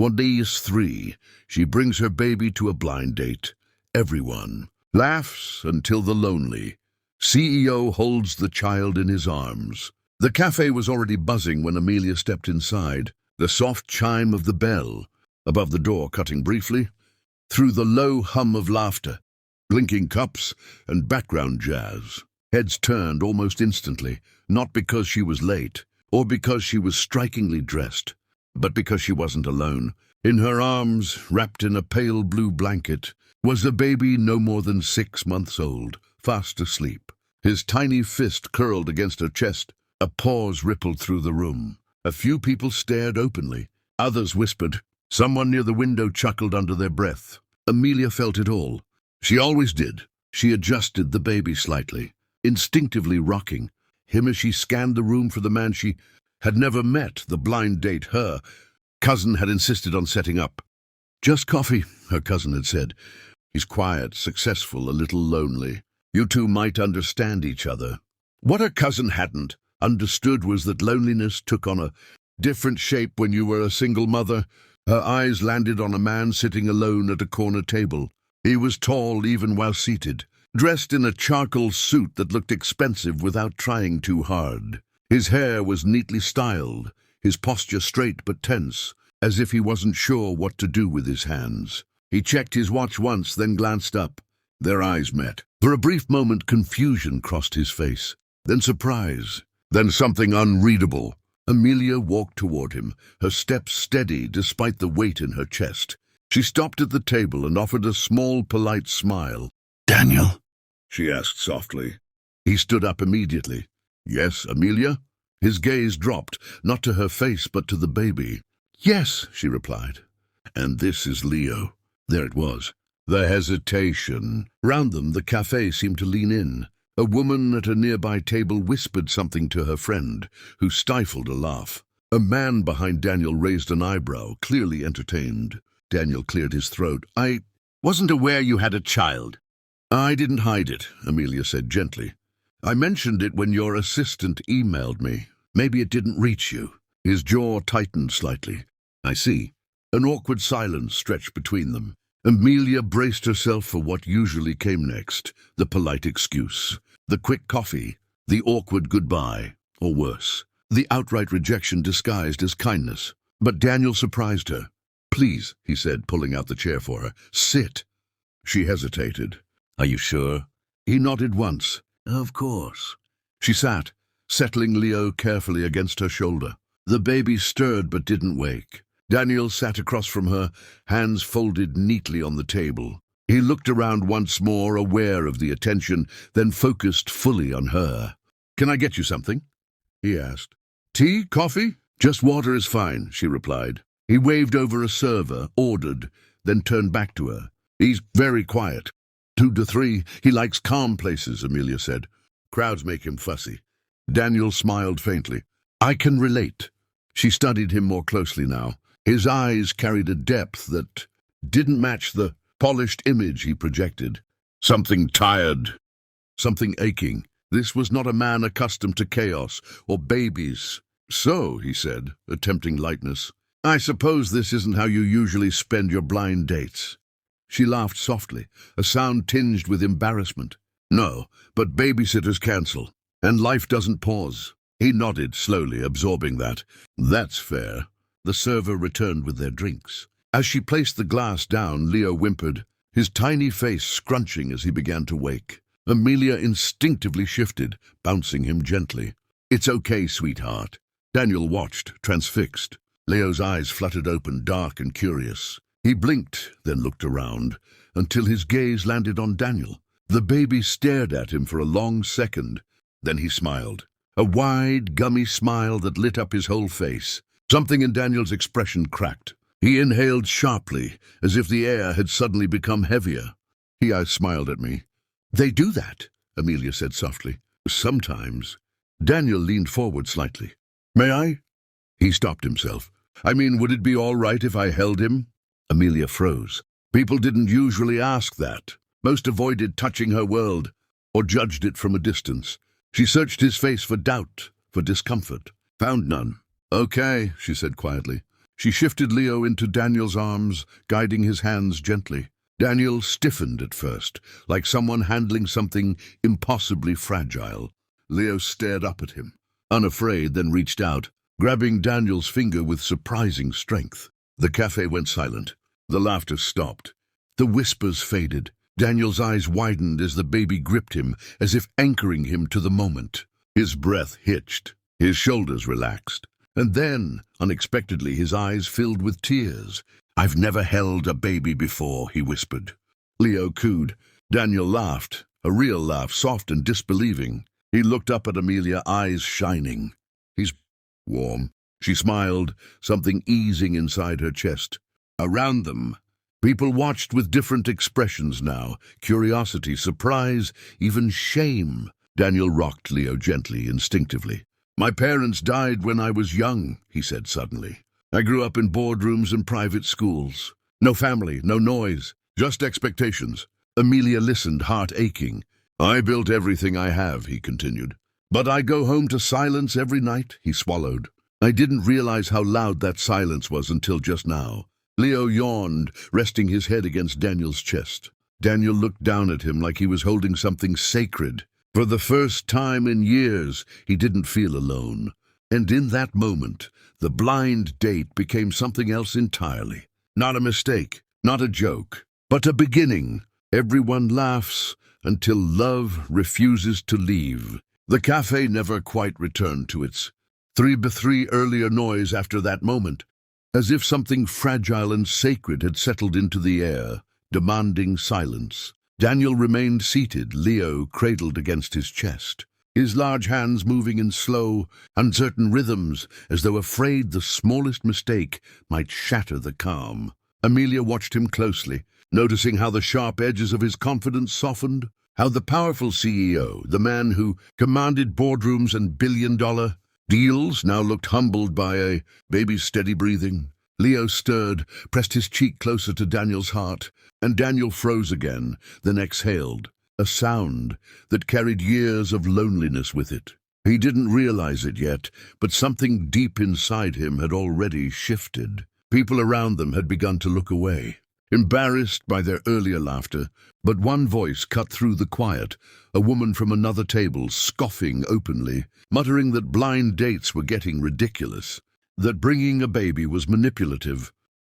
One day is 3. She brings her baby to a blind date. Everyone laughs until the lonely CEO holds the child in his arms. The cafe was already buzzing when Amelia stepped inside. The soft chime of the bell above the door cutting briefly through the low hum of laughter, blinking cups and background jazz. Heads turned almost instantly, not because she was late or because she was strikingly dressed, but because she wasn't alone. In her arms, wrapped in a pale blue blanket, was a baby no more than 6 months old, fast asleep. His tiny fist curled against her chest. A pause rippled through the room. A few people stared openly. Others whispered. Someone near the window chuckled under their breath. Amelia felt it all. She always did. She adjusted the baby slightly, instinctively rocking him as she scanned the room for the man she had never met, the blind date her cousin had insisted on setting up. "Just coffee," her cousin had said. "He's quiet, successful, a little lonely. You two might understand each other." What her cousin hadn't understood was that loneliness took on a different shape when you were a single mother. Her eyes landed on a man sitting alone at a corner table. He was tall even while seated, dressed in a charcoal suit that looked expensive without trying too hard. His hair was neatly styled, his posture straight but tense, as if he wasn't sure what to do with his hands. He checked his watch once, then glanced up. Their eyes met. For a brief moment, confusion crossed his face, then surprise, then something unreadable. Amelia walked toward him, her steps steady despite the weight in her chest. She stopped at the table and offered a small, polite smile. "Daniel?" she asked softly. He stood up immediately. "Yes, Amelia?" His gaze dropped, not to her face but to the baby. "Yes," she replied. "And this is Leo." There it was. The hesitation. Round them, the cafe seemed to lean in. A woman at a nearby table whispered something to her friend, who stifled a laugh. A man behind Daniel raised an eyebrow, clearly entertained. Daniel cleared his throat. "I wasn't aware you had a child." "I didn't hide it," Amelia said gently. "I mentioned it when your assistant emailed me. Maybe it didn't reach you." His jaw tightened slightly. "I see." An awkward silence stretched between them. Amelia braced herself for what usually came next, the polite excuse, the quick coffee, the awkward goodbye, or worse, the outright rejection disguised as kindness. But Daniel surprised her. "Please," he said, pulling out the chair for her. "Sit." She hesitated. "Are you sure?" He nodded once. "Of course." She sat, settling Leo carefully against her shoulder. The baby stirred but didn't wake. Daniel sat across from her, hands folded neatly on the table. He looked around once more, aware of the attention, then focused fully on her. "Can I get you something?" he asked. "Tea? Coffee?" "Just water is fine," she replied. He waved over a server, ordered, then turned back to her. "He's very quiet. 2 to 3. He likes calm places," Amelia said. "Crowds make him fussy." Daniel smiled faintly. "I can relate." She studied him more closely now. His eyes carried a depth that didn't match the polished image he projected. Something tired, something aching. This was not a man accustomed to chaos or babies. "So," he said, attempting lightness, "I suppose this isn't how you usually spend your blind dates." She laughed softly, a sound tinged with embarrassment. "No, but babysitters cancel, and life doesn't pause." He nodded slowly, absorbing that. "That's fair." The server returned with their drinks. As she placed the glass down, Leo whimpered, his tiny face scrunching as he began to wake. Amelia instinctively shifted, bouncing him gently. "It's okay, sweetheart." Daniel watched, transfixed. Leo's eyes fluttered open, dark and curious. He blinked, then looked around, until his gaze landed on Daniel. The baby stared at him for a long second. Then he smiled. A wide, gummy smile that lit up his whole face. Something in Daniel's expression cracked. He inhaled sharply, as if the air had suddenly become heavier. He smiled at me. "They do that," Amelia said softly. "Sometimes." Daniel leaned forward slightly. "May I?" He stopped himself. "I mean, would it be all right if I held him?" Amelia froze. People didn't usually ask that. Most avoided touching her world, or judged it from a distance. She searched his face for doubt, for discomfort. Found none. "Okay," she said quietly. She shifted Leo into Daniel's arms, guiding his hands gently. Daniel stiffened at first, like someone handling something impossibly fragile. Leo stared up at him, unafraid, then reached out, grabbing Daniel's finger with surprising strength. The cafe went silent. The laughter stopped. The whispers faded. Daniel's eyes widened as the baby gripped him, as if anchoring him to the moment. His breath hitched. His shoulders relaxed. And then, unexpectedly, his eyes filled with tears. "I've never held a baby before," he whispered. Leo cooed. Daniel laughed, a real laugh, soft and disbelieving. He looked up at Amelia, eyes shining. "He's warm." She smiled, something easing inside her chest. Around them, people watched with different expressions now: curiosity, surprise, even shame. Daniel rocked Leo gently, instinctively. "My parents died when I was young," he said suddenly. "I grew up in boardrooms and private schools. No family, no noise, just expectations." Amelia listened, heart aching. "I built everything I have," he continued. "But I go home to silence every night," he swallowed. "I didn't realize how loud that silence was until just now." Leo yawned, resting his head against Daniel's chest. Daniel looked down at him like he was holding something sacred. For the first time in years, he didn't feel alone. And in that moment, the blind date became something else entirely. Not a mistake, not a joke, but a beginning. Everyone laughs until love refuses to leave. The cafe never quite returned to its 3x3 earlier noise after that moment, as if something fragile and sacred had settled into the air, demanding silence. Daniel remained seated, Leo cradled against his chest, his large hands moving in slow, uncertain rhythms, as though afraid the smallest mistake might shatter the calm. Amelia watched him closely, noticing how the sharp edges of his confidence softened, how the powerful CEO, the man who commanded boardrooms and billion-dollar deals, now looked humbled by a baby's steady breathing. Leo stirred, pressed his cheek closer to Daniel's heart, and Daniel froze again, then exhaled, a sound that carried years of loneliness with it. He didn't realize it yet, but something deep inside him had already shifted. People around them had begun to look away, embarrassed by their earlier laughter, but one voice cut through the quiet, a woman from another table, scoffing openly, muttering that blind dates were getting ridiculous, that bringing a baby was manipulative.